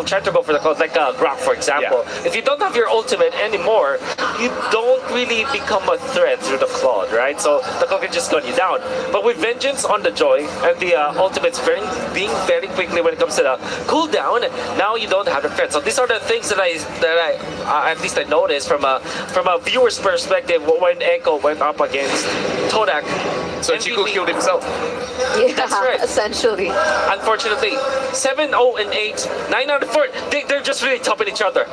try to go for the cloud, like Grok, for example. If you don't have your ultimate anymore, you don't really become a threat through the cloud, right? So the cloud can just gun you down. But with Vengeance on the Joy and the ultimates being very quickly when it comes to the cooldown, now you don't have the threat. So these are the things that I at least I noticed from a viewer's perspective when Echo went up against Todak. So Chico killed himself. Yeah, That's right. essentially. Unfortunately, 7-0 and 8, 9 out of 4. They're just really topping each other.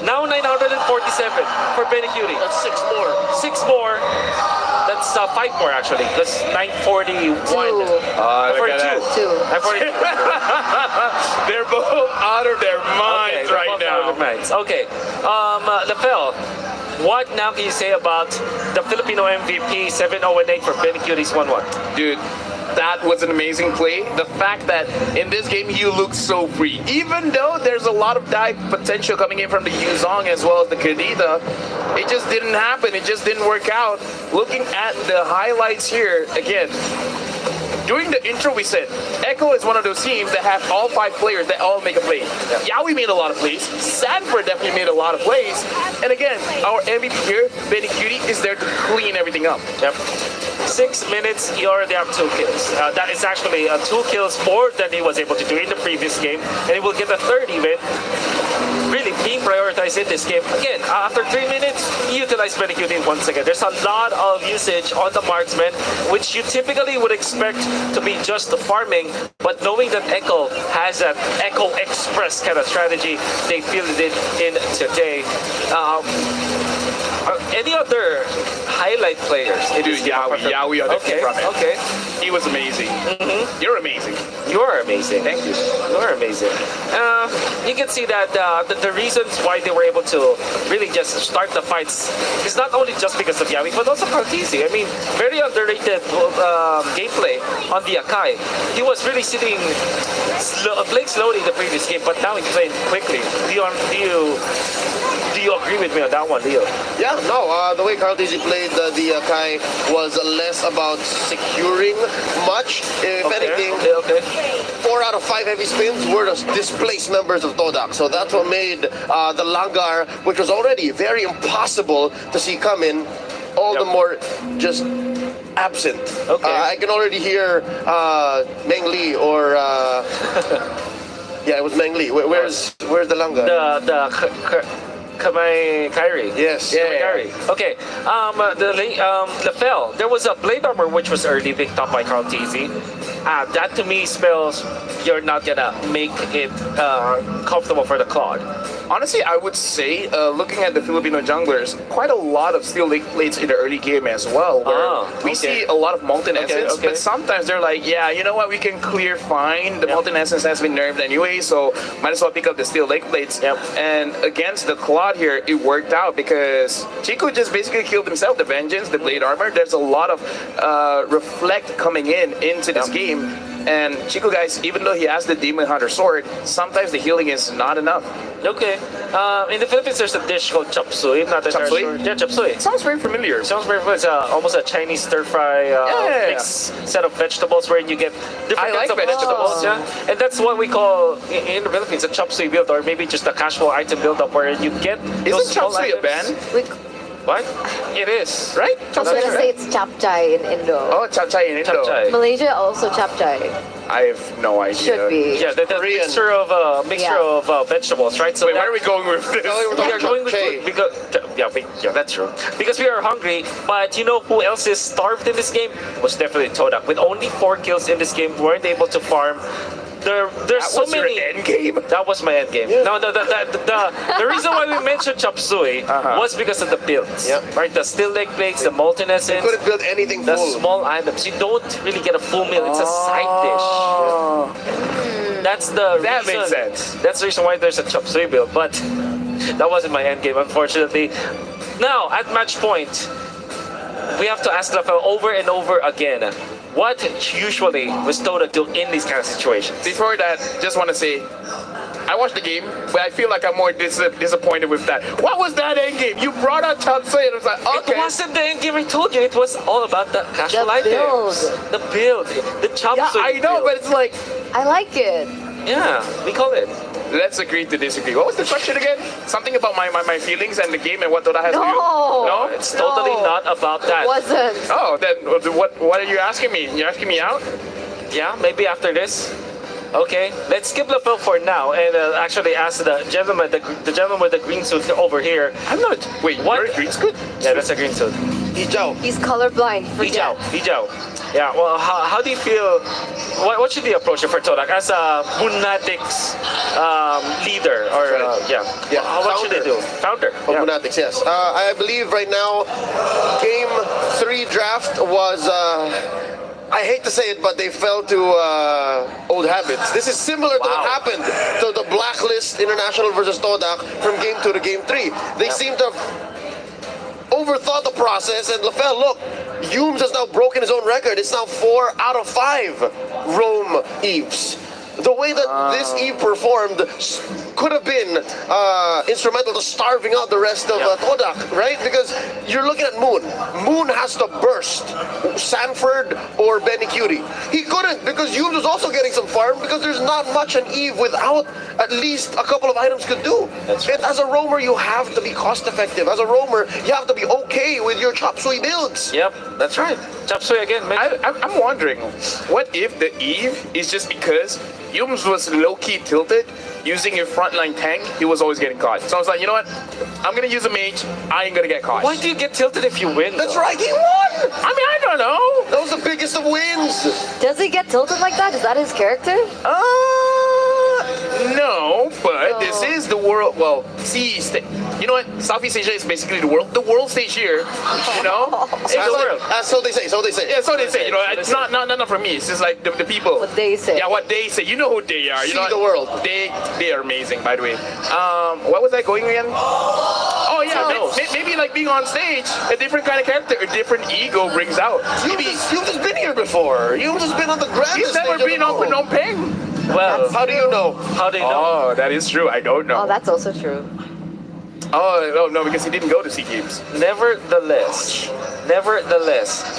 Now 947 for Benicuri. That's 6 more. 6 more. That's 5 more actually. That's 941. Look at that. 2. 942. They're both out of their minds Okay, right now. Okay. Lafel, what now can you say about the Filipino MVP 7-0 and 8 for Benicuri's 1-1? Dude, that was an amazing play. The fact that in this game you look so free, even though there's a lot of dive potential coming in from the Yuzong as well as the Kadita, it just didn't happen. It just didn't work out. Looking at the highlights here again. During the intro, we said Echo is one of those teams that have all 5 players that all make a play. Yawi made a lot of plays. Sanford definitely made a lot of plays. And again, our MVP here, Benicuri, is there to clean everything up. Yep. 6 minutes, he already have 2 kills. That is actually 2 kills more than he was able to do in the previous game, and he will get a third even. Really being prioritized in this game. Again, after 3 minutes, utilize Benicuri once again. There's a lot of usage on the marksman, which you typically would expect to be just the farming, but knowing that Echo has that Echo Express kind of strategy, they fielded it in today. Any other highlight players? Dude, Yawi on the front end. Okay. He was amazing. You're amazing. You are amazing. Thank you. You are amazing. You can see that the reasons why they were able to really just start the fights is not only just because of Yawi, but also Kaltizi. I mean, very underrated gameplay on the Akai. He was really playing slowly the previous game, but now he's playing quickly. Do you agree with me on that one, Leo? Yeah, no, the way Carl TG played the Kai was less about securing much. If anything, Okay. 4 out of 5 heavy spins were the displaced members of Todak. So that's what made the Langar, which was already very impossible to see coming, all the more just absent. Okay. I can already hear Meng Li or... yeah, it was Meng Li. Where's the Langar? Kamai Kyrie. Yes. Kamai Kyrie. Okay. The Fell. There was a blade armor which was early picked up by Carl TZ. That to me spells you're not gonna make it comfortable for the Claude. Honestly, I would say, looking at the Filipino junglers, quite a lot of steel lake plates in the early game as well, where we see a lot and essence, but sometimes they're like, yeah, you know what, we can clear fine. The molten essence has been nerfed anyway, so might as well pick up the steel lake plates. And against the Claude here, it worked out because Chico just basically killed himself. The Vengeance, the blade armor, there's a lot of reflect coming into this game. And Chico, guys, even though he has the Demon Hunter sword, sometimes the healing is not enough. Okay. In the Philippines, there's a dish called chop suey. Not that Chop suey? Yeah, chop suey. Sounds very familiar. Sounds very familiar. It's almost a Chinese stir-fry mix set of vegetables where you get different kinds of vegetables. Yeah, and that's what we call in the Philippines a chop suey build, or maybe just a casual item build-up where you get those Isn't chop small suey a items. ban? What? It is. Right? I was gonna say it's chapchai in Indo. Oh, chapchai in Indo. Chapchai. Malaysia also chapchai. I have no idea. Should be. Yeah, the mixture of vegetables, right? So Wait, where are we going with this? No, we are going with food because that's true. Because we are hungry, but you know who else is starved in this game? It was definitely Todak. With only 4 kills in this game, weren't able to farm. There's That so was your many. end game? That was my end game. Yeah. No, the reason why we mentioned chop suey was because of the builds, right? The steel leg plates, the molten essence, Couldn't build anything the full. small items. You don't really get a full meal. It's a side dish. That's the That reason. makes sense. That's the reason why there's a chop suey build. But that wasn't my end game, unfortunately. Now at match point, we have to ask Rafael over and over again. What usually was Todak do in these kind of situations? Before that, just want to say, I watched the game, but I feel like I'm more disappointed with that. What was that end game? You brought out Chop Suey and I was like, okay. It wasn't the end game. I told you it was all about the casual items. The build, the chop suey. I know, build. but it's like, I like it. Yeah, we call it. let's agree to disagree. What was the question again? Something about my feelings and the game and what Todak has to do? No. No? It's totally not about that. Wasn't. Oh, then what are you asking me? You're asking me out? Yeah, maybe after this. Okay, let's skip the film for now and actually ask the gentleman, the gentleman with the green suit over here. I'm not. Wait, What? you're a green scoot? Yeah, that's a green suit. Hijau. He's colorblind. Hijau, Forget. Hijau. Yeah, well, how do you feel? What should the approach for Todak as a Moonatics leader? Or, yeah. Yeah, What should they do? Founder. Of Yeah. Lunatics, yes. I believe right now, Game 3 draft was, I hate to say it, but they fell to old habits. This is similar to what happened to the Blacklist International versus Todak from Game 2 to Game 3. They seem to have overthought the process, and LaFell, look, Humes has now broken his own record. It's now 4 out of 5 Rome Eves. The way that this Eve performed could have been instrumental to starving out the rest of Todak, right? Because you're looking at Moon. Moon has to burst Sanford or Benny Cutie. He couldn't because Humes was also getting some farm because there's not much an Eve without at least a couple of items could do. And as a roamer, you have to be cost effective. As a roamer, you have to be okay with your chop suey builds. Yep, that's right. Chop suey again. I'm wondering, what if the Eve is just because Humes was low-key tilted using a frontline tank, he was always getting caught. So I was like, you know what? I'm gonna use a mage, I ain't gonna get caught. Why do you get tilted if you win? That's though? right, he won! I mean, I don't know. That was the biggest of wins. Does he get tilted like that? Is that his character? No, but this is the world. Well, see, you know what? Southeast Asia is basically the world. The world stage here, you know. It's the world. So they say. So they say. Yeah, so they say. You know, it's not for me. It's just like the people. What they say. Yeah, what they say. You know who they are. You See know the world. They are amazing, by the way. What was I going again? Oh yeah, maybe like being on stage, a different kind of character, a different ego brings out. You've just been here before. You've just been on the grandest He's stage never of been the on world. Phnom Penh. Well, How do you know? how do you know? Oh, that is true. I don't know. Oh, that's also true. Oh no, because he didn't go to SEA Games. Nevertheless,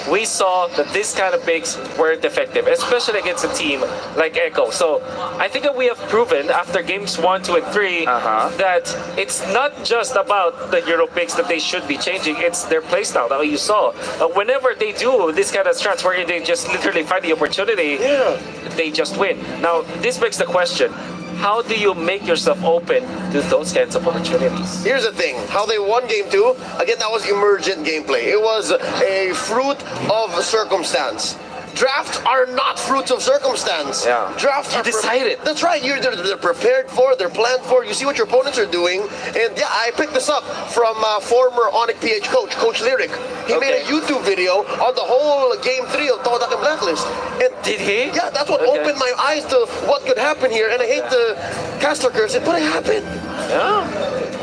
we saw that this kind of picks weren't effective, especially against a team like Echo. So I think that we have proven after games 1, 2, and 3 that it's not just about the hero picks that they should be changing, it's their playstyle that you saw. Whenever they do this kind of strats where they just literally find the opportunity, they just win. Now, this begs the question, how do you make yourself open to those kinds of opportunities? Here's the thing. How they won game 2, again, that was emergent gameplay. It was a fruit of circumstance. Drafts are not fruits of circumstance. Yeah. Drafts You are decided. That's right. They're prepared for, they're planned for. You see what your opponents are doing. And yeah, I picked this up from former Onic PH coach, Coach Lyric. He made a YouTube video on the whole game 3 of Todak and Blacklist. And Did he? yeah, that's what opened my eyes to what could happen here. And I hate to caster curse it, but it happened. Yeah.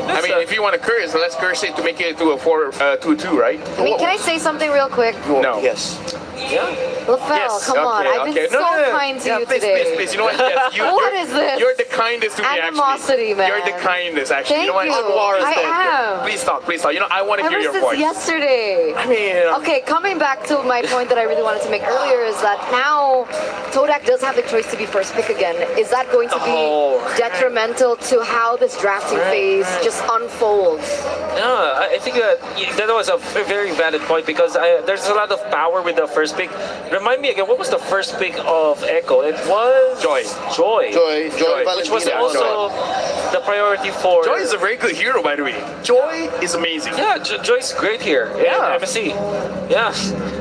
I mean, if you want to curse, let's curse it to make it to a 4-2-2, right? I mean, can I say something real quick? No. Yes. Yeah. LaFell, Yes, come on. I've been so kind to you please, today. Please. You know what? Yes, What is this? You're the kindest to me, Animosity, actually. man. You're the kindest, actually. Thank you know what? you. I am. Please talk. You know, I want to Ever hear your since voice. yesterday. I mean, Okay, coming back to my point that I really wanted to make earlier is that now Todak does have the choice to be first pick again. Is that going to be detrimental to how this drafting phase just unfolds? Yeah, I think that was a very valid point because there's a lot of power with the first pick. Remind me again, what was the first pick of Echo? It was Joy. Joy, which was Valentina. also the priority for. Joy is a very good hero, by the way. Joy is amazing. Yeah, Joy's great here. Yeah. in MSC. Yeah,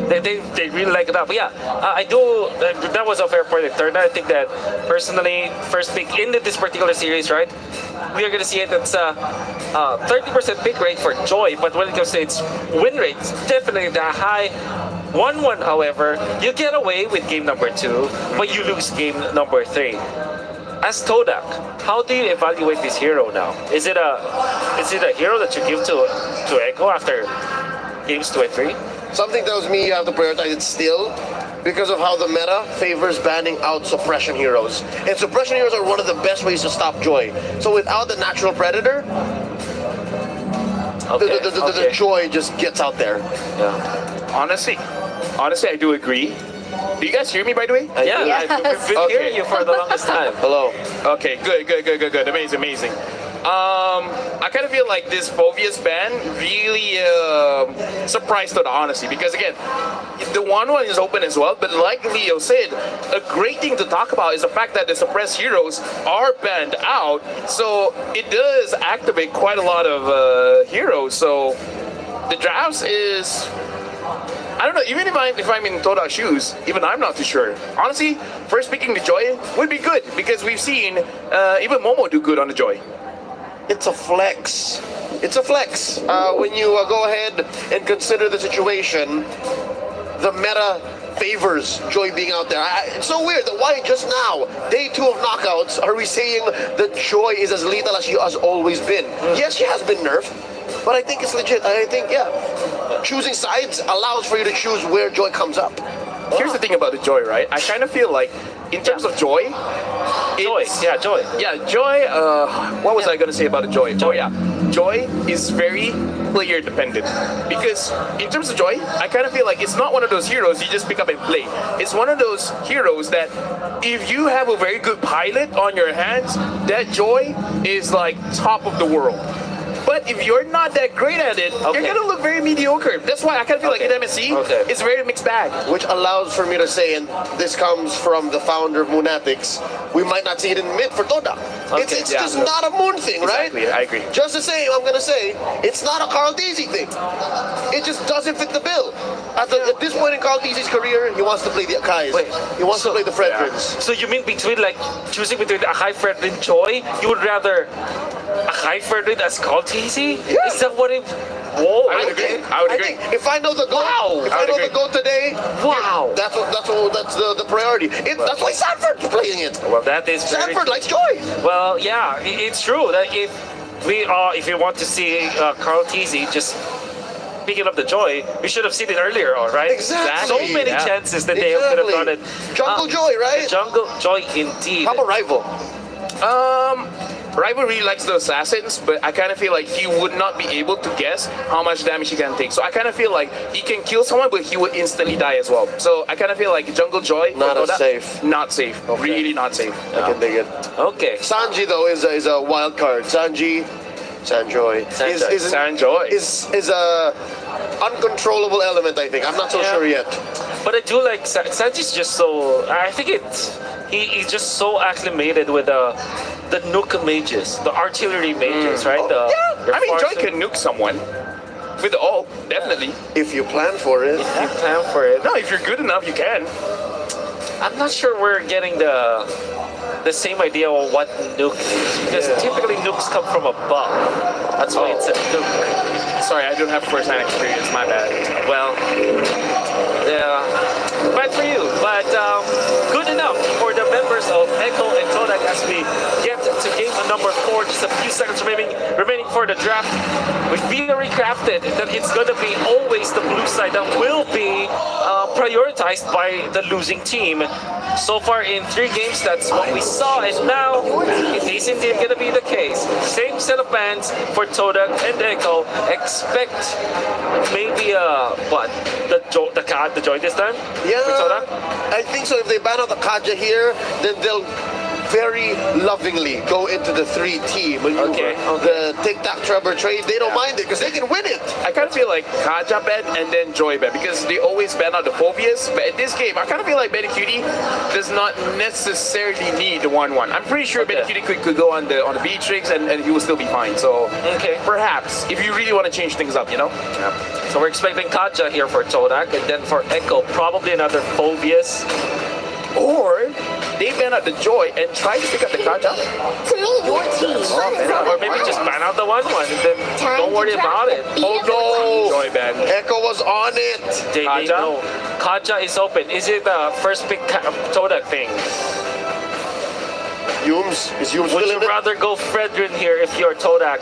they really like it up. But yeah, I do. That was a fair point. Third, I think that personally, first pick in this particular series, right? We are gonna see it. It's 30% pick rate for Joy, but when it comes to its win rate, it's definitely the high. 1-1, however, you get away with game number 2, but you lose game number 3. As Todak, how do you evaluate this hero now? Is it a hero that you give to Echo after games 2 and 3? Something tells me you have to prioritize it still because of how the meta favors banning out suppression heroes. And suppression heroes are one of the best ways to stop Joy. So without the natural predator, the Joy just gets out there. Yeah. Honestly, I do agree. Do you guys hear me, by the way? Yeah, Yes. I've been hearing you for the longest time. Hello. Okay, good. Amazing. I kind of feel like this Phobia's ban really surprised to the honesty, because again, the 1-1 is open as well, but like Leo said, a great thing to talk about is the fact that the suppressed heroes are banned out, so it does activate quite a lot of heroes, so the drafts is... I don't know, even if I'm in Todak's shoes, even I'm not too sure. Honestly, first picking the Joy would be good, because we've seen even Momo do good on the Joy. It's a flex. It's a flex. When you go ahead and consider the situation, the meta favors Joy being out there. It's so weird that why just now, day 2 of knockouts, are we saying that Joy is as lethal as she has always been? Yes, she has been nerfed, but I think it's legit. I think, yeah, choosing sides allows for you to choose where Joy comes up. Here's the thing about the Joy, right? I kind of feel like, in terms of Joy, Joy. Yeah, Joy, what was I going to say about the Joy? Oh yeah, Joy is very player dependent. Because in terms of Joy, I kind of feel like it's not one of those heroes you just pick up and play. It's one of those heroes that if you have a very good pilot on your hands, that Joy is like top of the world. But if you're not that great at it, you're gonna look very mediocre. That's why I kind of feel like in MSC, it's a very mixed bag. Which allows for me to say, and this comes from the founder of Moonatics, we might not see it in mid for Toda. It's just not a Moon thing, right? Exactly, I agree. Just the same, I'm gonna say, it's not a Carl Deasy thing. It just doesn't fit the bill. At this point in Carl Deasy's career, he wants to play the Akais. He wants to play the Fredrins. So you mean between like choosing between Akai, Fredrin, Joy, you would rather Akai, Fredrin as Call TC? Yeah. Is that what it... Whoa. I would agree. think if I know the goal, if I know the goal today, Wow. that's the priority. That's why Sanford's playing it. Well, that is very... Sanford likes Joy. Well, yeah, it's true that if you want to see Carl TZ just picking up the Joy, we should have seen it earlier on, right? Exactly. So many chances that they could have done it. Jungle Joy, right? Jungle Joy, indeed. How about Rival? Rival really likes the assassins, but I kind of feel like he would not be able to guess how much damage he can take. So I kind of feel like he can kill someone, but he would instantly die as well. So I kind of feel like Jungle Joy... Not as safe. Not safe. Okay. Really not safe. I can dig it. Okay. Sanji, though, is a wild card. Sanjoy Sanjoy. is a uncontrollable element, I think. I'm not so sure yet. But I do like Sanji's just so... I think he's just so acclimated with the nuke mages, the artillery mages, right? I mean, Joy can nuke someone. With the ult, definitely. If you plan for it. You plan for it. No, if you're good enough, you can. I'm not sure we're getting the same idea of what nuke is, because typically nukes come from above. That's why it's a nuke. Sorry, I don't have first-hand experience. My bad. Well, yeah, bad for you, but good enough for the members of Echo and Todak as we get to game number 4. Just a few seconds remaining for the draft. With Theory crafted that it's going to be always the blue side that will be prioritized by the losing team. So far in 3 games, that's what we saw, and now it isn't going to be the case. Same set of bans for Todak and Echo. Expect maybe the Joy this time? Yeah, For Todak? I think so. If they ban out the Kaja here, then they'll very lovingly go into the 3T maneuver. The tic-tac trevor trade, they don't mind it because they can win it. I kind of feel like Kaja ban and then Joy ban because they always ban out the phobias. But in this game, I kind of feel like Betty Cutie does not necessarily need the 1-1. I'm pretty sure Betty Cutie could go on the Beatrix and he will still be fine. So perhaps if you really want to change things up, you know. Yeah. So we're expecting Kaja here for Todak, and then for Echo, probably another phobias. Or they ban out the Joy and try to pick up the Kaja. Tonight, your team. Or maybe just ban out the 1-1 and then don't worry about it. Oh no! Joy ban. Echo was on it. They know. Kaja is open. Is it the first pick Todak thing? Is Yums Would still you in it? rather go Fredrin here if you're Todak?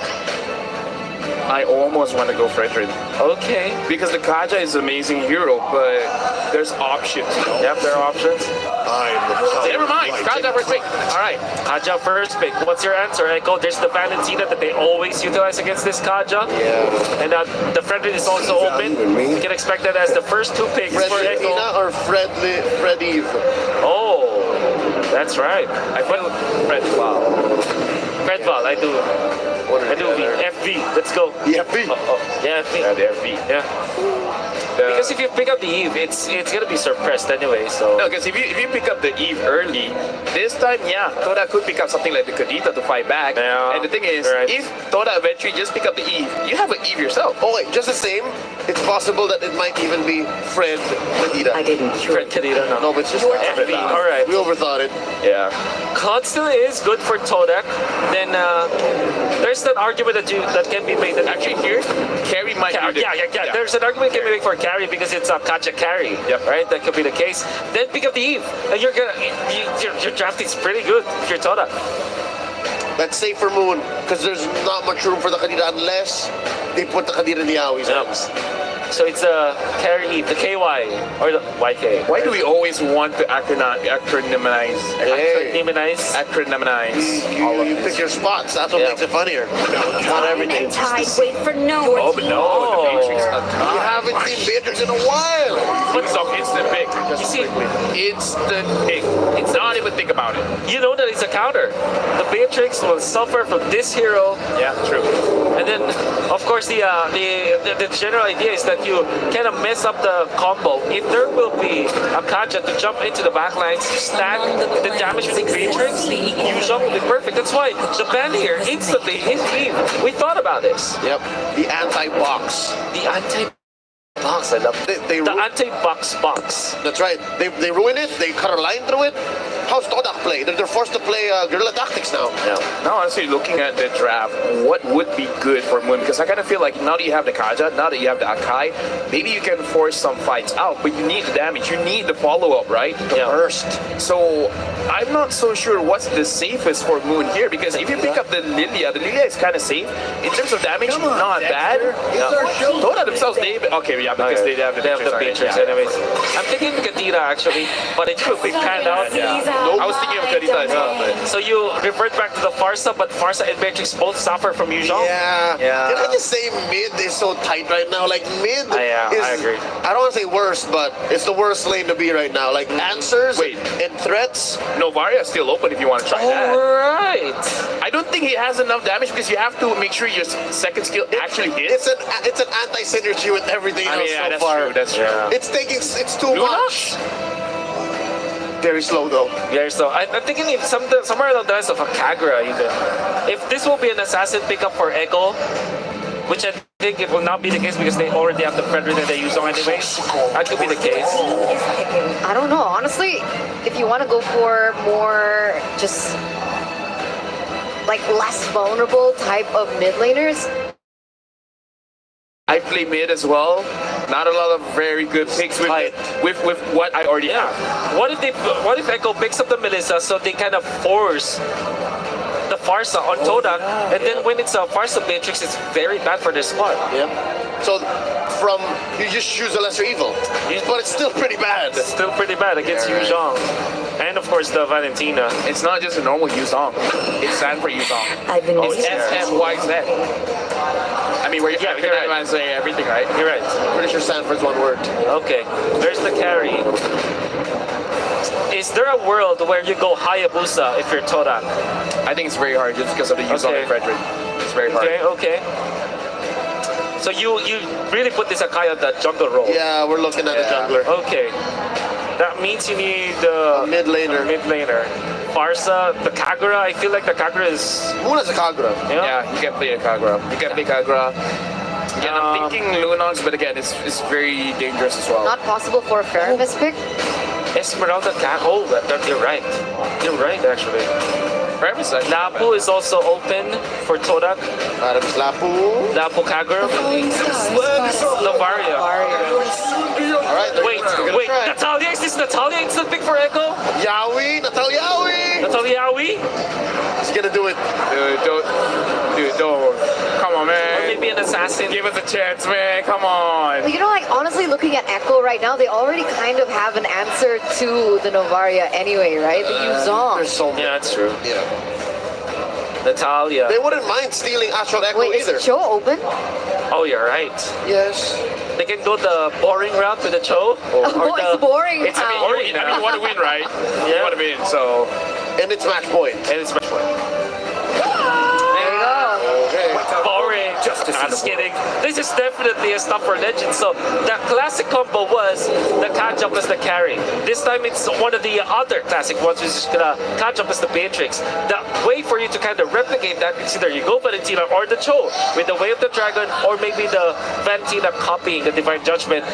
I almost want to go Fredrin. Okay. Because the Kaja is an amazing hero, but there's options. You know? Yep, there are options. Never mind. Kaja first pick. All right. Kaja first pick. What's your answer, Echo? There's the Valentina that they always utilize against this Kaja. Yeah. And the Freddy is also open. You can expect that as the first two picks Fred for Echo. Tina or Fred Eve? Oh, that's right. I put Fred. Wow. Fred Val, I do. I do FV. Let's go. The FB. Yeah, FV. Yeah, the FV. Yeah. Because if you pick up the Eve, it's gonna be suppressed anyway. So No, because if you pick up the Eve early, this time, yeah, Toda could pick up something like the Kadita to fight back. Yeah, And the thing is, right. if Toda eventually just pick up the Eve, you have an Eve yourself. Oh wait, just the same. It's possible that it might even be Fred Medina. Fred Kadita, no. No, but it's just FV. All right. We overthought it. Yeah. Cod still is good for Todak. Then there's that argument that can be made that Actually, here, Carry might be the... yeah. There's an argument can be made for carry because it's a Kaja carry. Yep. Right? That could be the case. Then pick up the Eve, and your drafting is pretty good if you're Todak. That's safe for Moon because there's not much room for the Kadira unless they put the Kadira in the Aoi's arms. So it's a carry Eve, the KY or the YK. Why do we always want to acronymize You pick your spots. That's what makes it funnier. Not everything. Tide, wait for no. Oh, but no, the Matrix Akai. You haven't seen Beatrix in a while. It's an instant pick. You see, Instant pick. It's not even think about it. you know that it's a counter. The Beatrix will suffer from this hero. Yeah, true. And then, of course, the general idea is that you kind of mess up the combo. If there will be a Kaja to jump into the backlines, stack the damage with the Beatrix, Yuzhong will be perfect. That's why the ban here instantly hit Eve. We thought about this. Yep. The anti-box. The anti-box, I love it. They The ru- anti-box box. That's right. They ruin it. They cut a line through it. How's Todak play? They're forced to play guerrilla tactics now. Now, honestly, looking at the draft, what would be good for Moon? Because I kind of feel like now that you have the Kaja, now that you have the Akai, maybe you can force some fights out, but you need the damage, you need the follow-up, right? Yeah. Burst. So, I'm not so sure what's the safest for Moon here, because if you pick up the Lilia is kind of safe. In terms of damage, not bad. Toda themselves, okay, yeah, because they have the Beatrix anyways. I'm thinking Kadira actually, but it could be panned out. I was thinking of Kadita as well, but... So you revert back to the Farsa, but Farsa and Beatrix both suffer from Yuzhong? Yeah. Yeah. Can I just say mid is so tight right now? Like mid Yeah, is, I agree. I don't want to say worst, but it's the worst lane to be right now. Like answers Wait. and threats. Novaria is still open if you want to try that. Alright. I don't think he has enough damage because you have to make sure your second skill actually hits. It's an anti-synergy with everything I mean, else yeah, so that's far. true. That's true. Yeah. It's too Luna? much. Very slow though. Yeah, so I'm thinking if somewhere along the lines of a Kagura even. If this will be an assassin pickup for Echo, which I think it will not be the case because they already have the Frederick that they use on anyway. That could be the case. I don't know. Honestly, if you want to go for more just like less vulnerable type of mid laners, I play mid as well. Not a lot of very good picks with what I already have. What if Echo picks up the Melissa so they kind of force the Farsa on Todak, and then when it's a Farsa Matrix, it's very bad for their squad. Yeah. So you just choose a lesser evil, but it's still pretty bad. It's still pretty bad against Yuzhong. And of course the Valentina. It's not just a normal Yuzhong. It's stand for Yuzhong. I've been It's SFYZ. I mean, where you Yeah, you're right. say everything, right? You're right. Pretty sure Sanford's one word. Okay, there's the carry. Is there a world where you go Hayabusa if you're Todak? I think it's very hard just because of the Yuzhong Okay. and Frederick. It's very hard. Okay. So you really put this Akai on the jungle role. Yeah, we're looking at the jungler. Okay. That means you need the Mid laner. mid laner. Farsa, the Kagura. I feel like the Kagura is. Moon has a Kagura. Yeah, you can play a Kagura. You can play Kagura. Again, I'm thinking Lunox, but again, it's very dangerous as well. not possible for a Faramis pick. Esmeralda Kag. Oh, you're right. You're right, actually. Premise, actually. Lapu is also open for Todak. Adam's Lapu. Lapu Kagura. Nobaria. Alright, Wait, Natalia? Is this Natalia instant pick for Echo? Yaoi, Natalia Yaoi. Natalia Yaoi? He's gonna do it. Dude, don't. come on, Or man. maybe an assassin. Give us a chance, man. Come on. You know, like honestly, looking at Echo right now, they already kind of have an answer to the Novaria anyway, right? The Yuzong. There's so many. Yeah, that's true. Yeah. Natalia. They wouldn't mind stealing Astral Echo Wait, either. is Cho open? Oh, you're right. Yes. They can go the boring route with the Cho. Or It's boring It's now. boring I mean, you want to win, right? You Yeah. want to win, so. And it's match point. And it's much more There you go. Okay. boring. I'm just kidding. This is definitely a stop for Legend. So the classic combo was the catch up as the carry. This time it's one of the other classic ones, which is gonna catch up as the Beatrix. The way for you to kind of replicate that is either you go Valentina or the Cho with the Way of the Dragon, or maybe the Valentina copying the Divine Judgment.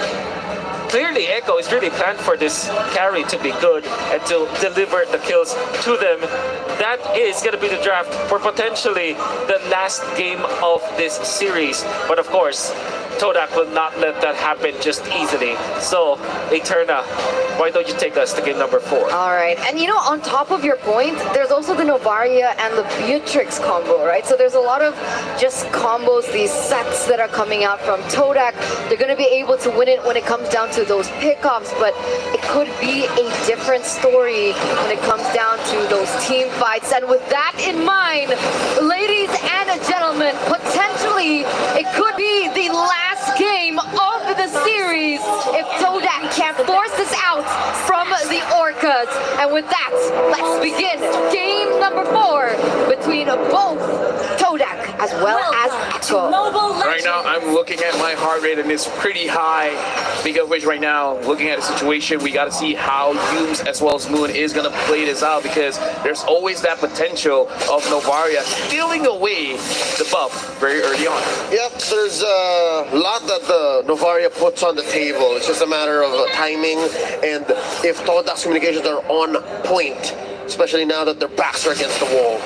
Clearly, Echo is really planned for this carry to be good and to deliver the kills to them. That is going to be the draft for potentially the last game of this series. But of course, Todak will not let that happen just easily. So, Eterna, why don't you take us to game number 4? All right, and you know, on top of your point, there's also the Novaria and the Beatrix combo, right? So there's a lot of just combos, these sets that are coming out from Todak. They're going to be able to win it when it comes down to those pickups, but it could be a different story when it comes down to those team fights. And with that in mind, ladies and gentlemen, potentially it could be the last game of the series if Todak can't force this out from the Orcas. And with that, let's begin game number 4 between both Todak as well as Echo. Right now, I'm looking at my heart rate and it's pretty high. Speaking of which, right now, looking at the situation, we got to see how Humes as well as Moon is going to play this out, because there's always that potential of Novaria stealing away the buff very early on. Yep, there's a lot that the Novaria puts on the table. It's just a matter of timing, and if Todak's communications are on point, especially now that their backs are against the wall.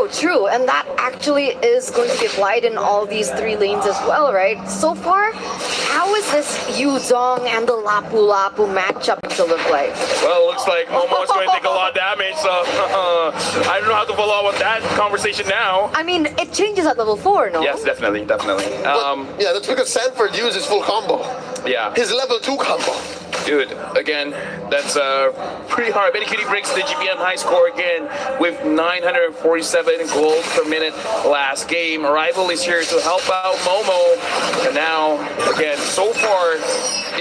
True, and that actually is going to be applied in all these 3 lanes as well, right? So far, how is this Yuzong and the Lapu Lapu matchup to look like? Well, it looks like Momo is going to take a lot of damage, so I don't know how to follow up on that conversation now. I mean, it changes at level 4, no? Yes, definitely. But, yeah, that's because Sanford uses full combo. Yeah. His level 2 combo. Dude, again, that's pretty hard. Benny Cutie breaks the GPM high score again with 947 gold per minute last game. Rival is here to help out Momo. And now, again, so far,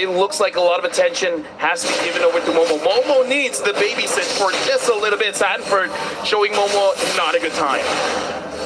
it looks like a lot of attention has to be given over to Momo. Momo needs the babysit for just a little bit. Sanford showing Momo not a good time.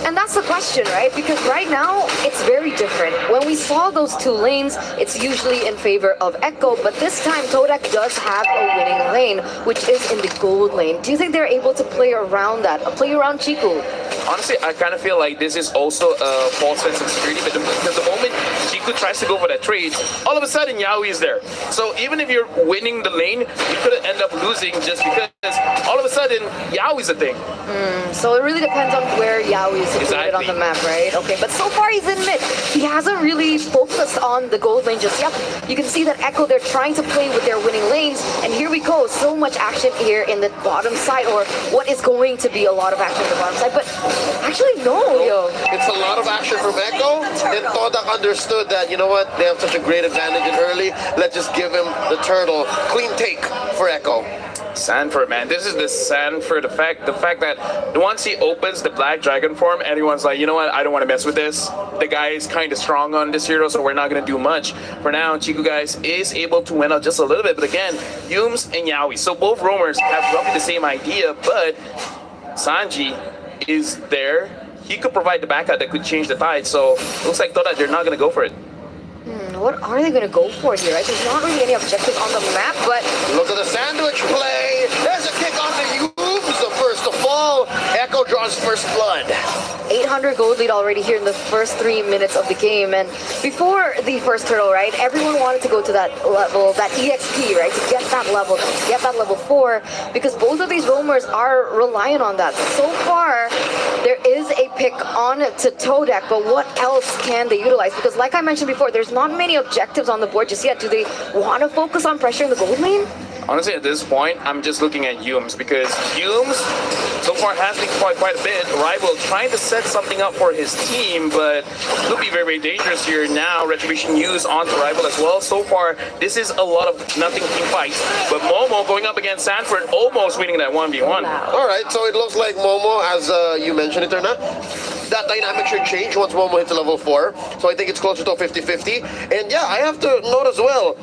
And that's the question, right? Because right now, it's very different. When we saw those 2 lanes, it's usually in favor of Echo, but this time Todak does have a winning lane, which is in the gold lane. Do you think they're able to play around that, play around Chiku? Honestly, I kind of feel like this is also a false sense of security, but because the moment Chiku tries to go for that trade, all of a sudden Yaoi is there. So even if you're winning the lane, you could end up losing just because all of a sudden Yaoi is a thing. So it really depends on where Yaoi is situated on Exactly. the map, right? Okay, but so far he's in mid. He hasn't really focused on the gold lane just yet. You can see that Echo, they're trying to play with their winning lanes, and here we go. So much action here in the bottom side, or what is going to be a lot of action in the bottom side, but actually no, yo. It's a lot of action from Echo, and Todak understood that, you know what, they have such a great advantage in early, let's just give him the turtle. Clean take for Echo. Sanford, man, this is the Sanford effect. The fact that once he opens the Black Dragon form, everyone's like, you know what, I don't want to mess with this. The guy is kind of strong on this hero, so we're not going to do much. For now, Chiku, guys, is able to win out just a little bit. But again, Humes and Yaoi. So both roamers have roughly the same idea, but Sanji is there. He could provide the backup that could change the tide. So looks like Todak, they're not going to go for it. What are they going to go for here, right? There's not really any objectives on the map, but Look at the sandwich play. There's a kick on the Humes, the first to fall. Echo draws first blood. 800 gold lead already here in the first 3 minutes of the game. And before the first turtle, right, everyone wanted to go to that level, that EXP, right, to get that level, to get that level 4, because both of these roamers are reliant on that. So far, there is a pick on to Todak, but what else can they utilize? Because like I mentioned before, there's not many objectives on the board just yet. Do they want to focus on pressuring the gold lane? Honestly, at this point, I'm just looking at Humes because Humes so far has been quite a bit. Rival trying to set something up for his team, but could be very dangerous here now. Retribution used onto Rival as well. So far, this is a lot of nothing team fights. But Momo going up against Sanford, almost winning that 1v1. All right, so it looks like Momo, as you mentioned, Eterna, that dynamic should change once Momo hits level 4. So I think it's closer to a 50-50. And yeah, I have to note as well,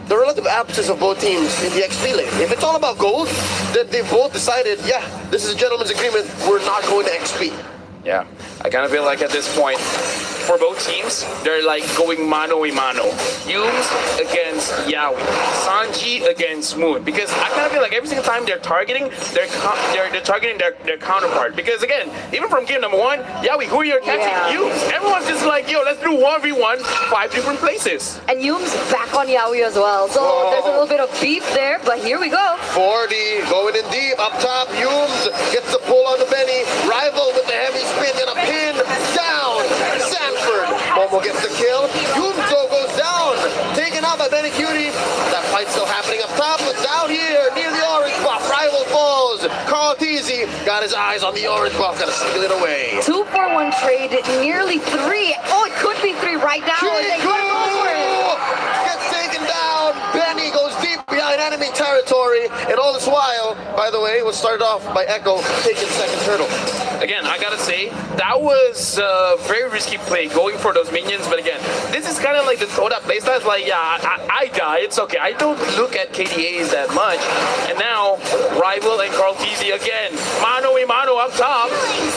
the relative absence of both teams in the XP lane. If it's all about gold, then they both decided, yeah, this is a gentleman's agreement, we're not going to XP. Yeah, I kind of feel like at this point, for both teams, they're like going mano-a-mano. Humes against Yawi, Sanji against Moon. Because I kind of feel like every single time they're targeting, they're targeting their counterpart. Because again, even from game number 1, Yawi, who you're catching? Humes. Everyone's just like, yo, let's do 1v1, 5 different places. And Humes back on Yawi as well. So there's a little bit of beef there, but here we go. 40 going in deep up top. Humes gets the pull on the Benny. Rival with the heavy spin and a pin down. Sanford. Momo gets the kill. Humes though goes down. Taken out by Benny Cutie. That fight's still happening up top, but down here near the orange buff. Rival falls. Carl Teasy got his eyes on the orange buff. Gotta steal it away. 2-for-1 trade, nearly 3. Oh, it could be 3 right now. They gotta go for it. Gets taken down. Benny goes deep behind enemy territory. And all this while, by the way, it was started off by Echo taking second turtle. Again, I gotta say, that was a very risky play going for those minions. But again, this is kind of like the Toda playstyle. It's like, yeah, I die. It's okay. I don't look at KDAs that much. And now, Rival and Carl Teasy again. Mano-a-mano up top.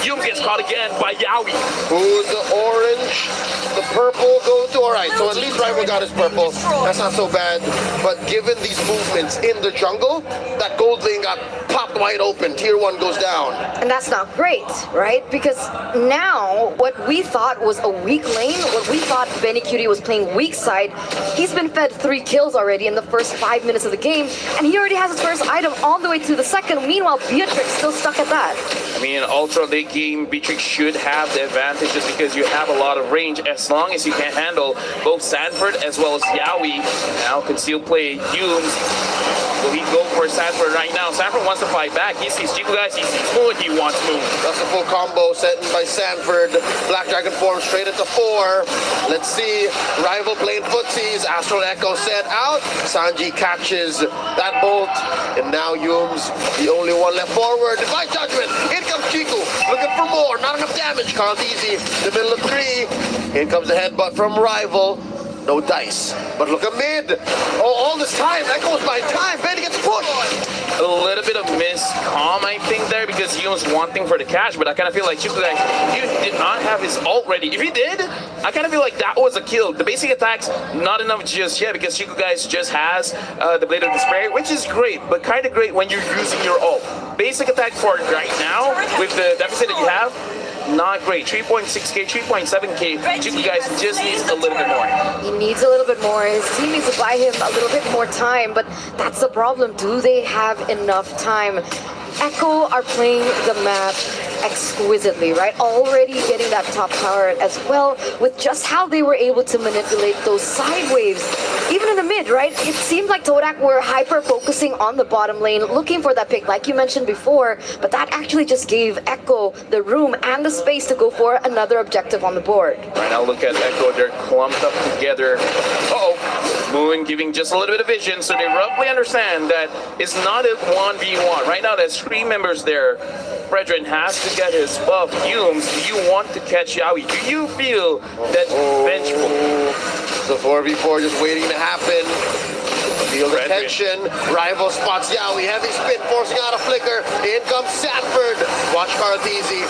Hume gets caught again by Yawi. Who's the orange? The purple goes to, all right, so at least Rival got his purple. That's not so bad. But given these movements in the jungle, that gold lane got popped wide open. Tier 1 goes down. And that's not great, right? Because now what we thought was a weak lane, what we thought Benny Cutie was playing weak side, he's been fed 3 kills already in the first 5 minutes of the game, and he already has his first item all the way to the second. Meanwhile, Beatrix still stuck at that. I mean, ultra late game, Beatrix should have the advantage just because you have a lot of range as long as you can handle both Sanford as well as Yawi. Now concealed play, Humes. Will he go for Sanford right now? Sanford wants to fight back. He sees Chico guys, he sees Moon, he wants Moon. That's a full combo set in by Sanford. Black Dragon form straight into 4. Let's see. Rival playing footsies. Astral Echo set out. Sanji catches that bolt. And now Humes, the only one left forward. Divine Judgment. In comes Chico. Looking for more. Not enough damage. Carl Easy. The middle of 3. In comes the headbutt from Rival. No dice. But look at mid. Oh, all this time. Echo's by time. Benny gets pushed. A little bit of miscom, I think, there because he was wanting for the cash, but I kind of feel like Chico guys, he did not have his ult ready. If he did, I kind of feel like that was a kill. The basic attacks, not enough just yet because Chico guys just has the Blade of Despair, which is great, but kind of great when you're using your ult. Basic attack for right now, with the deficit that you have, not great. 3.6k, 3.7k. Chico guys just needs a little bit more. He needs a little bit more. His team needs to buy him a little bit more time, but that's the problem. Do they have enough time? Echo are playing the map exquisitely, right? Already getting that top tower as well with just how they were able to manipulate those side waves. Even in the mid, right? It seemed like Todak were hyper-focusing on the bottom lane, looking for that pick, like you mentioned before, but that actually just gave Echo the room and the space to go for another objective on the board. Right now, look at Echo. They're clumped up together. Moon giving just a little bit of vision, so they roughly understand that it's not a 1v1. Right now, there's 3 members there. Fredrin has to get his buff. Humes, do you want to catch Yawi? Do you feel that vengeful? The 4v4 just waiting to happen. Feel the Fredrin. tension. Rival spots Yawi. Heavy spin, forcing out a flicker. In comes Sanford. Watch Cartesi.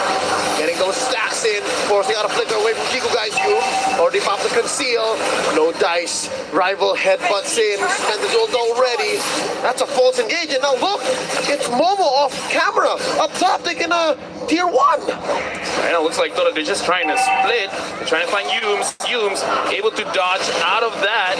Getting those stacks in. Forcing out a flicker away from Chico guys. You already popped the conceal. No dice. Rival headbutts in. Spent his ult already. That's a false engage. And now look, it's Momo off camera. Up top taking a tier 1. I know, looks like they're just trying to split. They're trying to find Humes. Humes able to dodge out of that.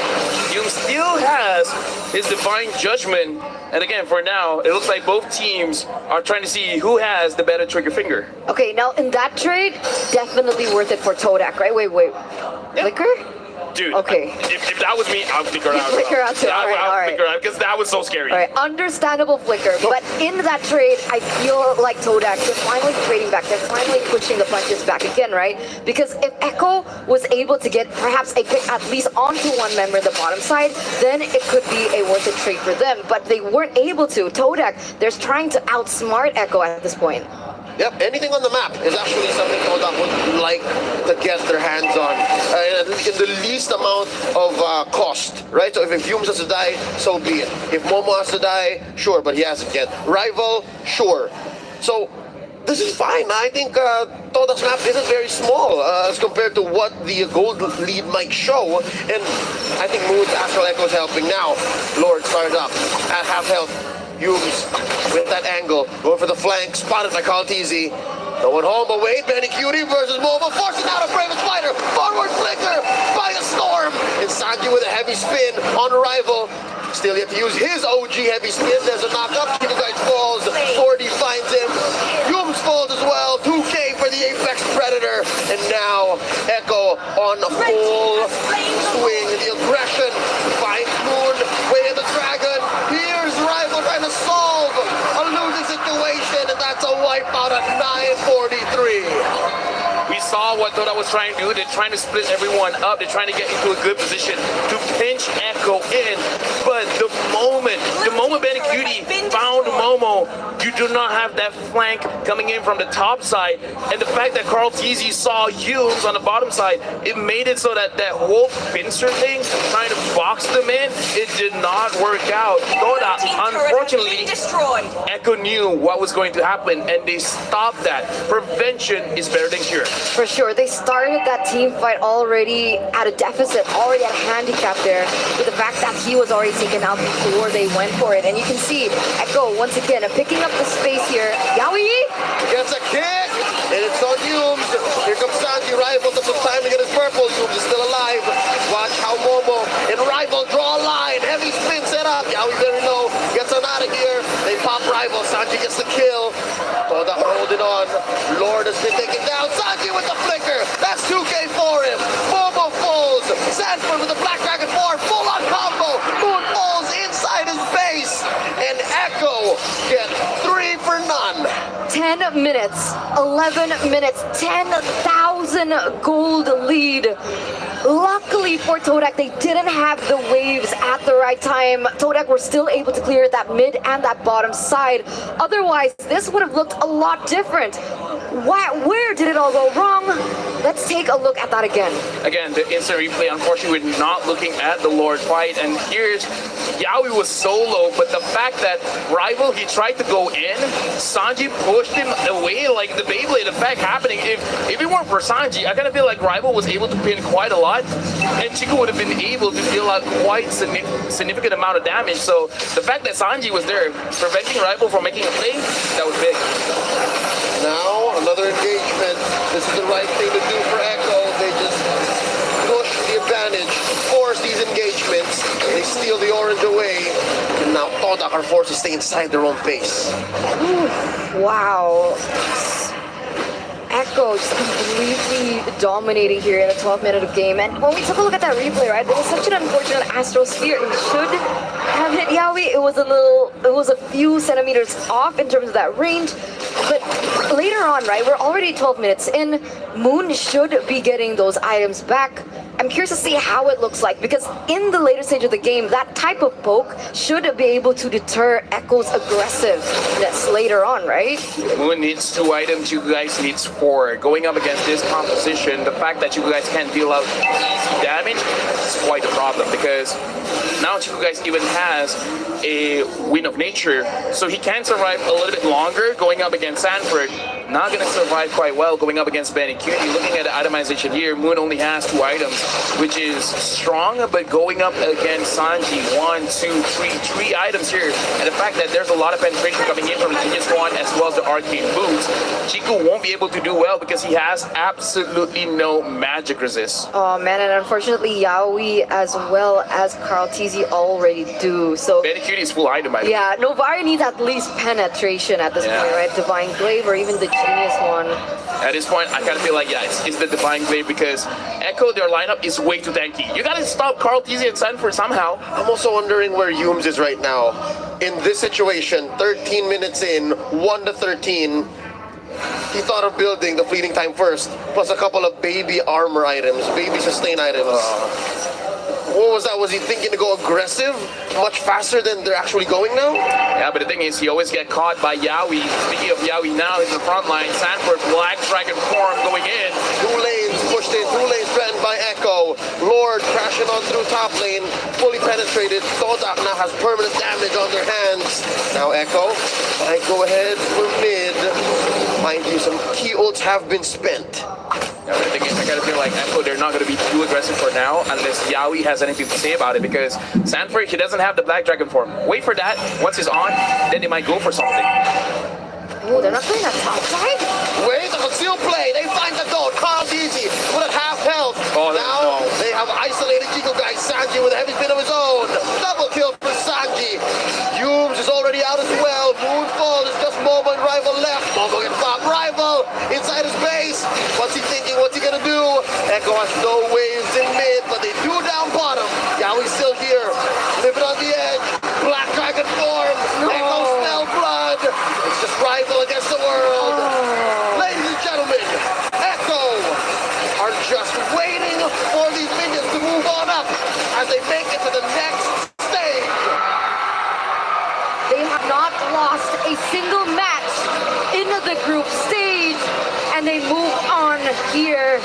Humes still has his Divine Judgment. And again, for now, it looks like both teams are trying to see who has the better trigger finger. Okay, now in that trade, definitely worth it for Todak, right? Wait. Yeah. Flicker? Dude, Okay. if that was me, I would flicker out. Flicker out too. I would All right. flicker out because that was so scary. All right, understandable flicker, but in that trade, I feel like Todak, they're finally trading back. They're finally pushing the punches back again, right? Because if Echo was able to get perhaps a pick at least onto one member in the bottom side, then it could be a worth it trade for them. But they weren't able to. Todak, they're trying to outsmart Echo at this point. Yep, anything on the map is actually something Kodak would like to get their hands on in the least amount of cost, right? So if Humes has to die, so be it. If Momo has to die, sure, but he hasn't yet. Rival, sure. So this is fine. I think Todak's map isn't very small as compared to what the gold lead might show. And I think Moon's Astral Echo is helping now. Lord started up at half health. Humes with that angle, going for the flank, spotted by Caltizi. No one home, but wait, Benny Cutie versus Momo, forcing out a Brave Spider, forward flicker by a storm. And Sanji with a heavy spin on Rival. Still yet to use his OG heavy spin. There's a knock-up, Chico Guide falls, 40 finds him. Humes falls as well, 2K for the Apex Predator. And now Echo on a full swing. The aggression finds Moon, way of the dragon. Here's Rival trying to solve a losing situation, and that's a wipeout at 9:43. We saw what Todak was trying to do. They're trying to split everyone up. They're trying to get into a good position to pinch Echo in. But the moment Benny Cutie found Momo, you do not have that flank coming in from the top side. And the fact that Carl Teasy saw Humes on the bottom side, it made it so that that whole pincer thing, trying to box them in, it did not work out. Todak, unfortunately, Echo knew what was going to happen, and they stopped that. Prevention is better than cure. For sure, they started that team fight already at a deficit, already at a handicap there, with the fact that he was already taken out before they went for it. And you can see Echo, once again, picking up the space here. Yaoi Gets a kick, and it's on Humes. Here comes Sanji, Rival took some time to get his purple. Humes is still alive. Watch how Momo and Rival draw a line. Heavy spin set up. Yaoi very low, gets him out of here. They pop Rival, Sanji gets the kill. Todak holding on. Lord has been taken down. Sanji with the flicker. That's 2K for him. Momo falls. Sanford with the Black Dragon 4. Full on combo. Moon falls inside his base. And Echo get 3 for none. 10 minutes, 11 minutes, 10,000 gold lead. Luckily for Todak, they didn't have the waves at the right time. Todak were still able to clear that mid and that bottom side. Otherwise, this would have looked a lot different. Where did it all go wrong? Let's take a look at that again. Again, the instant replay, unfortunately, we're not looking at the Lord fight. And here's Yaoi was solo, but the fact that Rival, he tried to go in, Sanji pushed him away like the Beyblade effect happening. If it weren't for Sanji, I kind of feel like Rival was able to pin quite a lot, and Chico would have been able to deal out quite significant amount of damage. So the fact that Sanji was there, preventing Rival from making a play, that was big. Now, another engagement. This is the right thing to do for Echo. They just push the advantage, force these engagements. They steal the orange away. And now Todak are forced to stay inside their own base. Wow. Echo just completely dominating here in a 12-minute of game. And when we took a look at that replay, right, there was such an unfortunate Astro Sphere. It should have hit Yaoi. It was a few centimeters off in terms of that range. But later on, right, we're already 12 minutes in. Moon should be getting those items back. I'm curious to see how it looks like, because in the later stage of the game, that type of poke should be able to deter Echo's aggressiveness later on, right? Moon needs 2 items, you guys needs 4. Going up against this composition, the fact that you guys can't deal out easy damage is quite a problem, because now Chico Guys even has a Wind of Nature, so he can survive a little bit longer going up against Sanford. Not going to survive quite well going up against Benny Cutie. Looking at the itemization here, Moon only has 2 items, which is strong, but going up against Sanji, 1, 2, 3 items here. And the fact that there's a lot of penetration coming in from the Genius One as well as the Arcane Boots, Chico won't be able to do well because he has absolutely no magic resist. Oh man, and unfortunately Yaoi as well as Carl Teasy already do. So Benny Cutie is full item, by the way. yeah, NOBAR needs at least penetration at this point, right? Divine Glaive or even the genius one. At this point, I kind of feel like, yeah, it's the Divine Glaive because Echo, their lineup is way too tanky. You gotta stop Carl, TZ, and Sanford somehow. I'm also wondering where Humes is right now. In this situation, 13 minutes in, 1-13. He thought of building the fleeting time first, plus a couple of baby armor items, baby sustain items. What was that? Was he thinking to go aggressive much faster than they're actually going now? Yeah, but the thing is, he always get caught by Yaoi. Speaking of Yaoi now, he's in the front line. Sanford, Black Dragon form going in. Two lanes pushed in, two lanes threatened by Echo. Lord crashing on through top lane, fully penetrated. Todak now has permanent damage on their hands. Now Echo might go ahead for mid. Mind you, some key ults have been spent. Yeah, but the thing is, I kind of feel like Echo, they're not going to be too aggressive for now unless Yaoi has anything to say about it because Sanford, he doesn't have the Black Dragon form. Wait for that. Once he's on, then they might go for something. Oh, they're not playing that top side? Wait, a concealed play. They find the goat. Carl Easy with a half health. Oh, now no. they have isolated Chico guy Sanji with a heavy spin of his own. Double kill for Sanji. Humes is already out as well. Moonfall is just Momo and Rival left. Momo gets popped. Rival inside his base. What's he thinking? What's he gonna do? Echo has no waves in mid, but they do down bottom. Yaoi's still here. Living on the edge. Black Dragon form. Echo smell blood. It's just Rival against the world. Ladies and gentlemen, Echo are just waiting for these minions to move on up as they make it to the next stage. They have not lost a single match in the group stage, and they move on here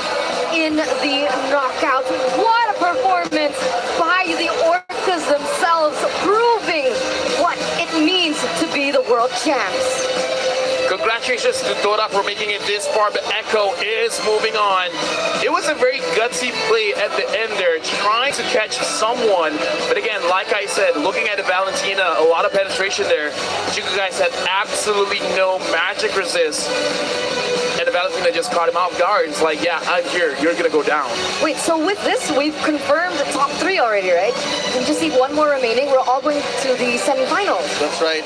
in the knockout. What a performance by the Orcas themselves, proving what it means to be the world champs. Congratulations to Todak for making it this far, but Echo is moving on. It was a very gutsy play at the end there, trying to catch someone. But again, like I said, looking at the Valentina, a lot of penetration there. Chico guys had absolutely no magic resist. And the Valentina just caught him off guard. It's like, yeah, I'm here. You're going to go down. Wait, so with this, we've confirmed the top three already, right? We just need one more remaining. We're all going to the semifinals. That's right.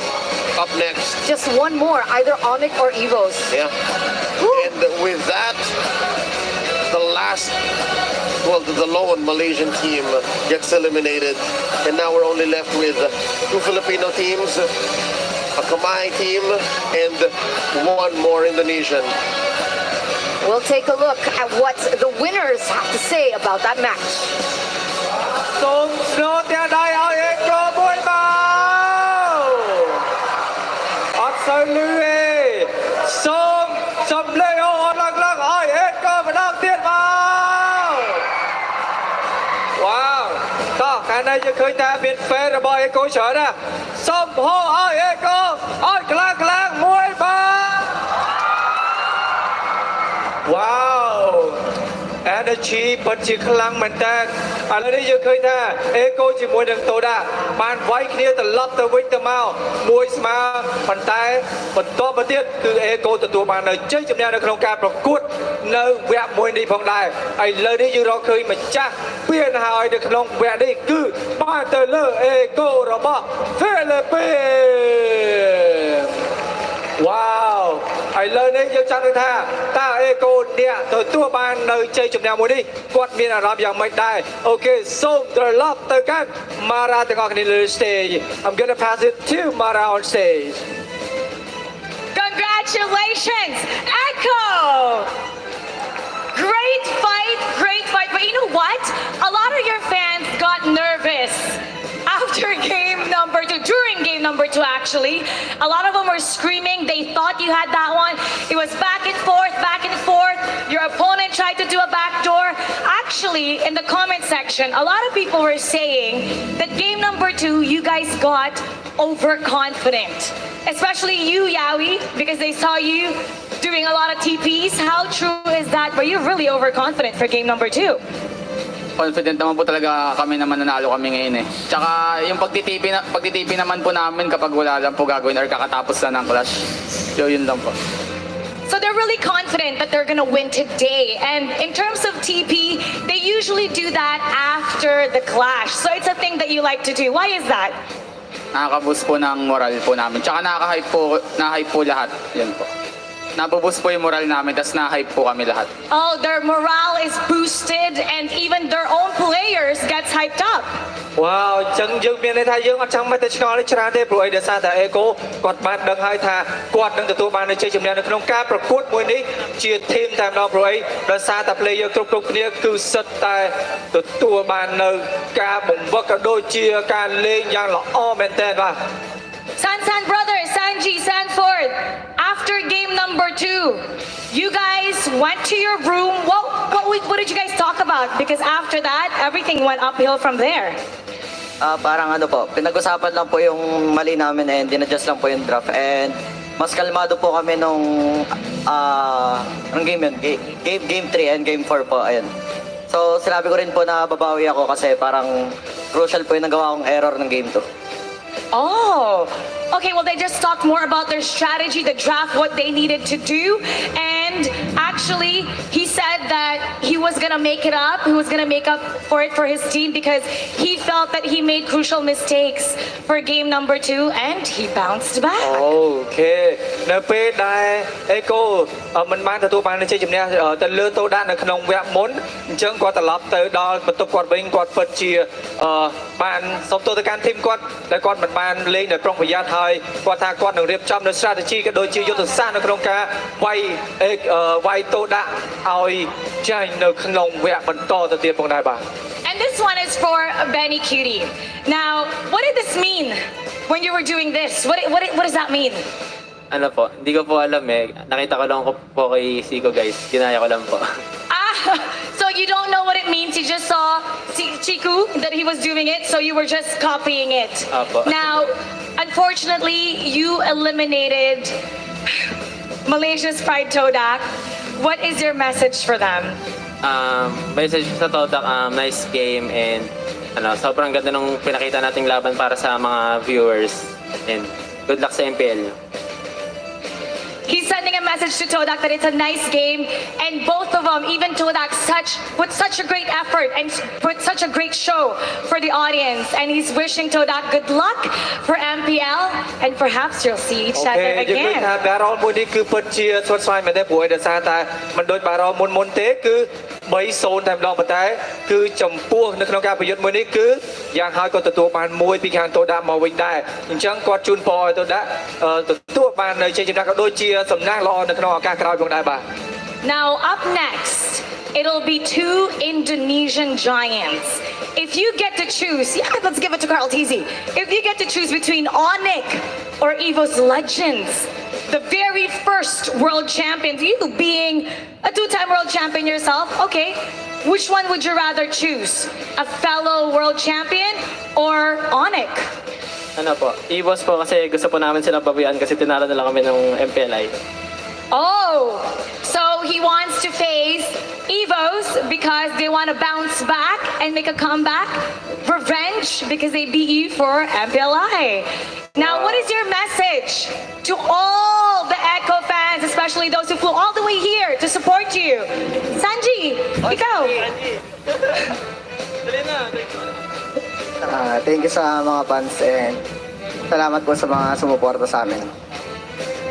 Up next. Just one more, either Onyx or Evos. Yeah. Woo. And with that, the lone Malaysian team gets eliminated. And now we're only left with two Filipino teams, a Kamai team, and one more Indonesian. We'll take a look at what the winners have to say about that match. សូមស្នូទាំងដៃឲ្យអេក្រមួយមកអត់សូវលឺទេសូមសំឡេងអត់ឡើងឲ្យអេកម្ដងទៀតមកវ៉ាវតោះកាលណាយើងឃើញថាមានហ្វេនរបស់អេកូច្រើនណាសូមហៅឲ្យអេកូឲ្យខ្លាំងមួយមកវ៉ាវ energy ពិតជាខ្លាំងមែនតើឥឡូវនេះយើងឃើញថាអេកូជាមួយនឹងតូដាបានវាយគ្នាត្រឡប់ទៅវិញទៅមកមួយស្មើប៉ុន្តែបន្តមកទៀតគឺអេកូទទួលបាននៅជ័យជំនះនៅក្នុងការប្រកួតនៅវគ្គមួយនេះផងដែរឥឡូវនេះយើងរកឃើញម្ចាស់ពៀនហើយនៅក្នុងវគ្គនេះគឺបានទៅលើអេកូរបស់ហ្វីលីពីន វ៉ាវឥឡូវនេះយើងចង់ដឹងថាតើអេកូអ្នកទទួលបាននៅជ័យជំនះមួយនេះគាត់មានអារម្មណ៍យ៉ាងម៉េចដែរអូខេសូមត្រឡប់ទៅកាន់ Mara ទាំងអស់គ្នាលើ stage I'm gonna pass it to Mara on stage Congratulations Echo Great fight but you know what a lot of your fans got nervous after during game number 2 actually. A lot of them were screaming. They thought you had that one. It was back and forth. Your opponent tried to do a backdoor. Actually, in the comment section, a lot of people were saying that game number 2, you guys got overconfident. Especially you, Yaoi, because they saw you doing a lot of TPs. How true is that? Were you really overconfident for game number 2? Confident naman po talaga kami na mananalo kami ngayon eh. Tsaka yung pagtitipi naman po namin kapag wala lang po gagawin or kakatapos na ng clash. So yun lang po. So they're really confident that they're gonna win today. And in terms of TP, they usually do that after the clash. So it's a thing that you like to do. Why is that? Nakaka-boost po ng moral po namin. Tsaka nakaka-hype po lahat. Yan po. napuboost po yung moral namin, tas na-hype po kami lahat. Oh, their morale is boosted and even their own players gets hyped up. Wow ចឹងយើងមានន័យថាយើងអត់ចាំបាច់ទៅឆ្ងល់នេះច្រើនទេព្រោះអីដោយសារតែអេកូគាត់បានដឹងហើយថាគាត់នឹងទទួលបានជ័យជំនះនៅក្នុងការប្រកួតមួយនេះជាធីមតែម្ដងព្រោះអីដោយសារតែ player គ្រប់គ្នាគឺសិតតែទទួលបាននៅការបង្វឹកក៏ដូចជាការលេងយ៉ាងល្អមែនទែនបាទ San brothers, Sanji, Sanford, after game number 2, you guys went to your room. What did you guys talk about? Because after that, everything went uphill from there. Parang ano po, pinag-usapan lang po yung mali namin and dinadjust lang po yung draft and mas kalmado po kami nung game yun, game 3 and game 4 po, ayun. So sinabi ko rin po na babawi ako kasi parang crucial po yung nagawa kong error ng game 2. Oh, okay. Well, they just talked more about their strategy, the draft, what they needed to do. And actually, he said that he was going to make it up. He was going to make up for it for his team because he felt that he made crucial mistakes for game number 2 and he bounced back. អូខេនៅពេលដែលអេកូមិនបានទទួលបានជ័យជំនះទៅលើតូដានៅក្នុងវគ្គមុនអញ្ចឹងគាត់ត្រឡប់ទៅដល់បន្ទប់គាត់វិញគាត់ពិតជាបានសុំទោសទៅកាន់ធីមគាត់ដែលគាត់មិនបានលេងដោយប្រុងប្រយ័ត្នហើយគាត់ថាគាត់នឹងរៀបចំនៅ strategy ក៏ដូចជាយុទ្ធសាស្ត្រនៅក្នុងការវាយតូដាឲ្យចាញ់នៅក្នុងវគ្គបន្តទៅទៀតផងដែរបាទ And this one is for Benny Cutie. Now, what did this mean when you were doing this? What does that mean? Ano po, hindi ko po alam eh. Nakita ko lang po kay Siko guys. Ginaya ko lang po. So you don't know what it means. You just saw Chiku that he was doing it, so you were just copying it. Apo. Now, unfortunately, you eliminated Malaysia's Pride Todak. What is your message for them? Message sa Todak, nice game and sobrang ganda nung pinakita nating laban para sa mga viewers. And good luck sa MPL. He's sending a message to Todak that it's a nice game, and both of them, even Todak, put such a great effort and put such a great show for the audience. And he's wishing Todak good luck for MPL, and perhaps you'll see each other យើងឃើញ again. ថាបារ៉លមួយនេះគឺពិតជាស្វិតស្វាញមែនទេព្រោះឯដោយសារតែមិនដូចបារ៉លមុនទេគឺ3-0តែម្ដងប៉ុន្តែគឺចំពោះនៅក្នុងការប្រយុទ្ធមួយនេះគឺយ៉ាងហើយក៏ទទួលបានមួយពីខាងតូដាមកវិញដែរអញ្ចឹងគាត់ជូនពរឲ្យតូដាទទួលបាននៅជ័យជំនះក៏ដូចជាសំណាងល្អនៅក្នុងឱកាសក្រោយផងដែរបាទ Now up next, it'll be 2 Indonesian giants. If you get to choose, let's give it to Carl Tizzy. If you get to choose between Onyx or Evo's Legends, the very first world champions, you being a 2-time world champion yourself, okay, which one would you rather choose? A fellow world champion or Onyx? Ano po, Evos po kasi gusto po namin silang bawian kasi tinalo na lang kami ng MPLI. Oh, so he wants to face Evos because they want to bounce back and make a comeback. Revenge because they beat you for MPLI. Now, what is your message to all the Echo fans, especially those who flew all the way here to support you? Sanji, ikaw. Thank you sa mga fans and salamat po sa mga sumuporta sa amin.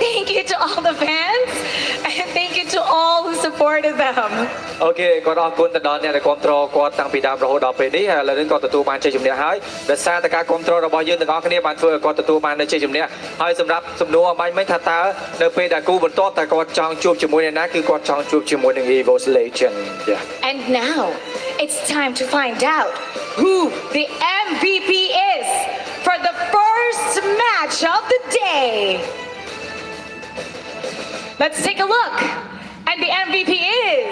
Thank you to all the fans and thank you to all who supported them. អូខេគាត់អរគុណទៅដល់អ្នកដែលគ្រប់គ្រងគាត់តាំងពីដើមរហូតដល់ពេលនេះហើយឥឡូវនេះគាត់ទទួលបានជ័យជំនះហើយដោយសារតែការគ្រប់គ្រងរបស់យើងទាំងអស់គ្នាបានធ្វើឲ្យគាត់ទទួលបាននៅជ័យជំនះហើយសម្រាប់សំណួរអំបញ្ញមិញថាតើនៅពេលដែលគូបន្ទាប់តែគាត់ចង់ជួបជាមួយអ្នកណាគឺគាត់ចង់ជួបជាមួយនឹង Evo's Legend And now it's time to find out who the MVP is for the first match of the day. Let's take a look. And the MVP is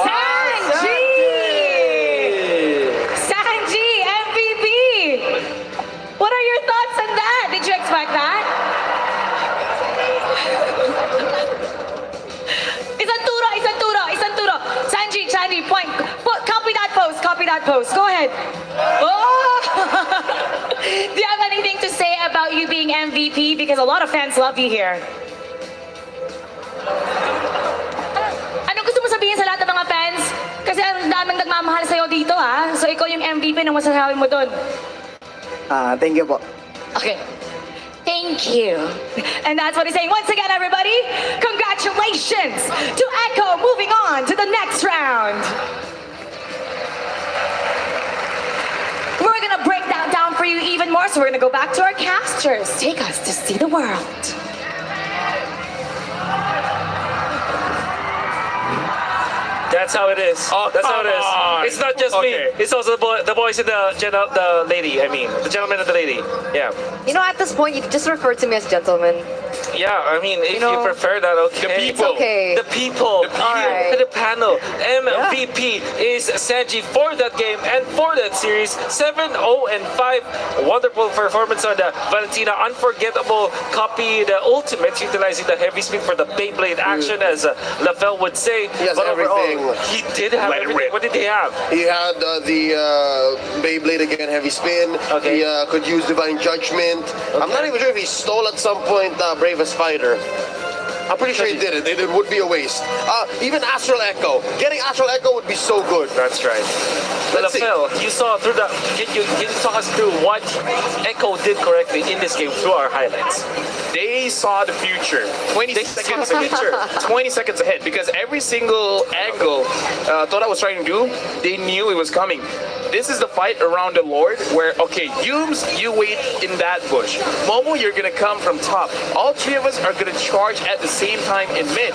Sanji! Sanji, MVP! What are your thoughts on that? Did you expect that? Isang turo. Sanji, point. Copy that pose. Go ahead. Oh! Do you have anything to say about you being MVP? Because a lot of fans love you here. Anong gusto mo sabihin sa lahat ng mga fans? Kasi ang daming nagmamahal sa'yo dito So ikaw yung MVP ng masasabi mo doon. Thank you po. Okay. Thank Thank you. And that's what he's saying. Once again, everybody, congratulations to Echo moving on to the next round. We're gonna break that down for you even more, so we're gonna go back to our casters. Take us to see the world. That's how it is. Oh, That's how it is. come on. It's not just Okay. me. It's also the boys and the lady. I mean, the gentleman and the lady. Yeah. You know, at this point, you just refer to me as gentlemen. Yeah. I mean, if you know, prefer that, okay. The people. It's okay. The people. Alright. The panel. MVP is Sanji for that game and for that series. 7-0-5. Wonderful performance on the Valentina. Unforgettable copy the ultimate, utilizing the heavy speed for the Beyblade action, as LaFell would say. He has everything. He did have Let it everything. rip. What did he have? He had the Beyblade again, heavy spin. Okay. He could use Divine Judgment. I'm not even sure if he stole at some point Bravest Fighter. I'm pretty sure he did it. It would be a waste. Even Astral Echo. Getting Astral Echo would be so good. That's right. Let's see. Phil, you saw through the. Can you talk us through what Echo did correctly in this game through our highlights? They saw the future. 20 They seconds saw the future. 20 seconds ahead, because every single angle Toda was trying to do, they knew it was coming. This is the fight around the Lord, where, okay, Yumes, you wait in that bush. Momo, you're gonna come from top. All three of us are gonna charge at the same time in mid.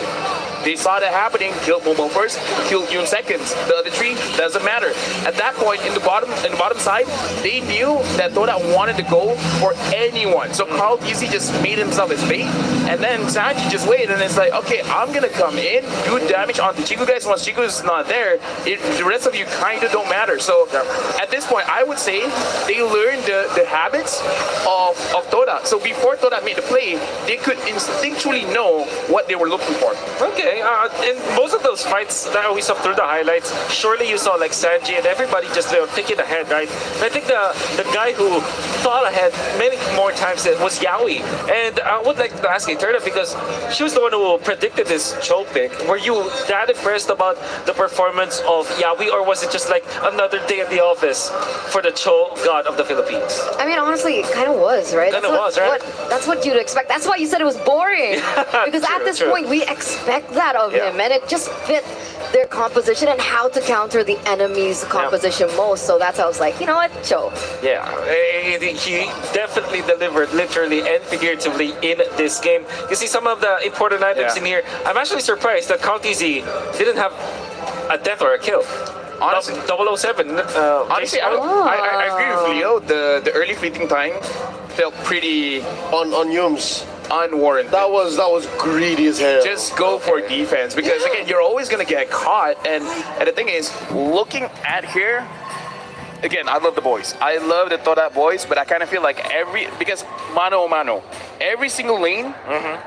They saw that happening, killed Momo first, killed Yume seconds. The other three, doesn't matter. At that point, in the bottom side, they knew that Toda wanted to go for anyone. So Carl Busey just made himself his bait, and then Sanji just waited, and it's like, okay, I'm gonna come in, do damage on the Chiku guys. Once Chiku's not there, the rest of you kind of don't matter. So at this point, I would say they learned the habits of Toda. So before Toda made the play, they could instinctually know what they were looking for. Okay, in most of those fights that we saw through the highlights, surely you saw like Sanji and everybody just thinking ahead, right? And I think the guy who thought ahead many more times was Yaoi. And I would like to ask Eterna, because she was the one who predicted this Cho pick. Were you that impressed about the performance of Yaoi, or was it just like another day at the office for the Cho god of the Philippines? I mean, honestly, it kind of was, right? Kinda was, right? That's what you'd expect. That's why you said it was boring. Because at this point, we expect that of him, and it just fit their composition and how to counter the enemy's composition most. So that's how I was like, you know what, Cho. Yeah, he definitely delivered literally and figuratively in this game. You see some of the important items in here. I'm actually surprised that Count Easy didn't have a death or a kill. Honestly, 007. Honestly, I agree with Leo. The early fleeting time felt pretty On Yumes. unwarranted. That was greedy as hell. Just go for defense, because again, you're always gonna get caught. And the thing is, looking at here, again, I love the boys. I love the Toda boys, but I kind of feel like because mano a mano, every single lane